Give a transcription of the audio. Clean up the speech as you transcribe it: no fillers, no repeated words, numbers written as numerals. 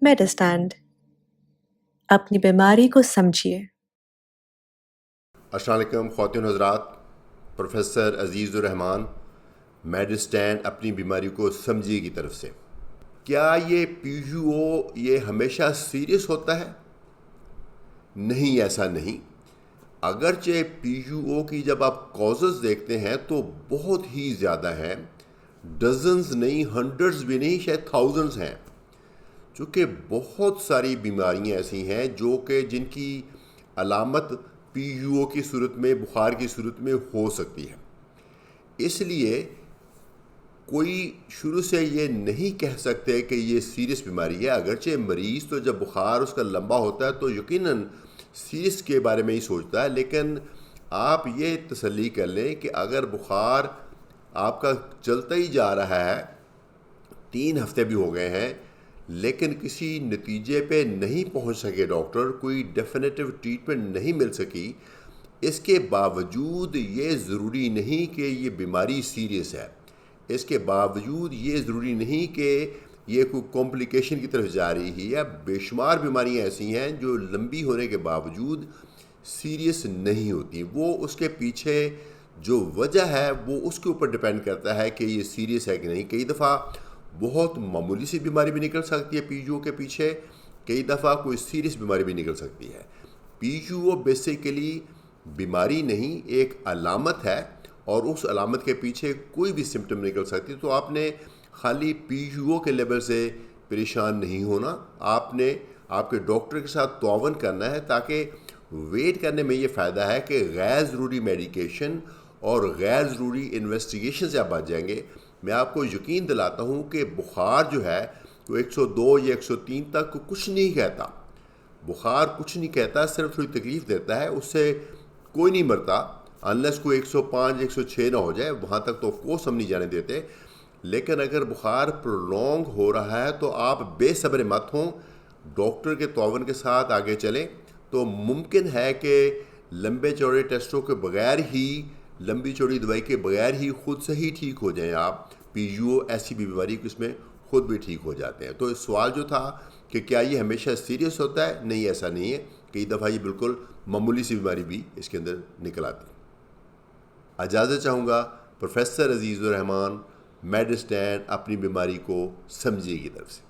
میڈسٹینڈ اپنی بیماری کو سمجھیے۔ السلام علیکم خواتین حضرات، پروفیسر عزیز الرحمان میڈسٹینڈ اپنی بیماری کو سمجھیے کی طرف سے۔ کیا یہ پی یو او یہ ہمیشہ سیریس ہوتا ہے؟ نہیں، ایسا نہیں۔ اگرچہ پی یو او کی جب آپ کازز دیکھتے ہیں تو بہت ہی زیادہ ہیں، ڈزنز نہیں، ہنڈرڈز بھی نہیں، شاید تھاؤزنڈز ہیں، چونکہ بہت ساری بیماریاں ایسی ہیں جو کہ جن کی علامت پی یو او کی صورت میں، بخار کی صورت میں ہو سکتی ہے۔ اس لیے کوئی شروع سے یہ نہیں کہہ سکتے کہ یہ سیریس بیماری ہے، اگرچہ مریض تو جب بخار اس کا لمبا ہوتا ہے تو یقیناً سیریس کے بارے میں ہی سوچتا ہے، لیکن آپ یہ تسلی کر لیں کہ اگر بخار آپ کا چلتا ہی جا رہا ہے، 3 ہفتے بھی ہو گئے ہیں، لیکن کسی نتیجے پہ نہیں پہنچ سکے ڈاکٹر، کوئی ڈیفینیٹو ٹریٹمنٹ نہیں مل سکی، اس کے باوجود یہ ضروری نہیں کہ یہ بیماری سیریس ہے، اس کے باوجود یہ ضروری نہیں کہ یہ کوئی کمپلیکیشن کی طرف جا رہی ہے۔ بے شمار بیماریاں ایسی ہیں جو لمبی ہونے کے باوجود سیریس نہیں ہوتی، وہ اس کے پیچھے جو وجہ ہے وہ اس کے اوپر ڈیپینڈ کرتا ہے کہ یہ سیریس ہے کہ نہیں۔ کئی دفعہ بہت معمولی سی بیماری بھی نکل سکتی ہے پی یو کے پیچھے، کئی دفعہ کوئی سیریس بیماری بھی نکل سکتی ہے۔ پی یو بیسیکلی بیماری نہیں، ایک علامت ہے، اور اس علامت کے پیچھے کوئی بھی سمٹم نکل سکتی، تو آپ نے خالی پی یو کے لیول سے پریشان نہیں ہونا، آپ نے آپ کے ڈاکٹر کے ساتھ تعاون کرنا ہے، تاکہ ویٹ کرنے میں یہ فائدہ ہے کہ غیر ضروری میڈیکیشن اور غیر ضروری انویسٹیگیشن سے آپ بچ جائیں گے۔ میں آپ کو یقین دلاتا ہوں کہ بخار جو ہے وہ 102 یا 103 تک کچھ نہیں کہتا، بخار کچھ نہیں کہتا، صرف تھوڑی تکلیف دیتا ہے، اس سے کوئی نہیں مرتا، انلیس کوئی 105 106 نہ ہو جائے، وہاں تک تو آف کورس ہم نہیں جانے دیتے۔ لیکن اگر بخار پرولونگ ہو رہا ہے تو آپ بے صبر مت ہوں، ڈاکٹر کے تعاون کے ساتھ آگے چلیں، تو ممکن ہے کہ لمبے چوڑے ٹیسٹوں کے بغیر ہی، لمبی چوڑی دوائی کے بغیر ہی خود سے ہی ٹھیک ہو جائیں آپ۔ پی یو ایسی بھی بیماری کہ اس میں خود بھی ٹھیک ہو جاتے ہیں۔ تو اس سوال جو تھا کہ کیا یہ ہمیشہ سیریس ہوتا ہے، نہیں، ایسا نہیں ہے، کئی دفعہ یہ بالکل معمولی سی بیماری بھی اس کے اندر نکل آتی ہے۔ اجازت چاہوں گا پروفیسر عزیز الرحمان میڈسٹینڈ اپنی بیماری کو سمجھیے کی طرف سے۔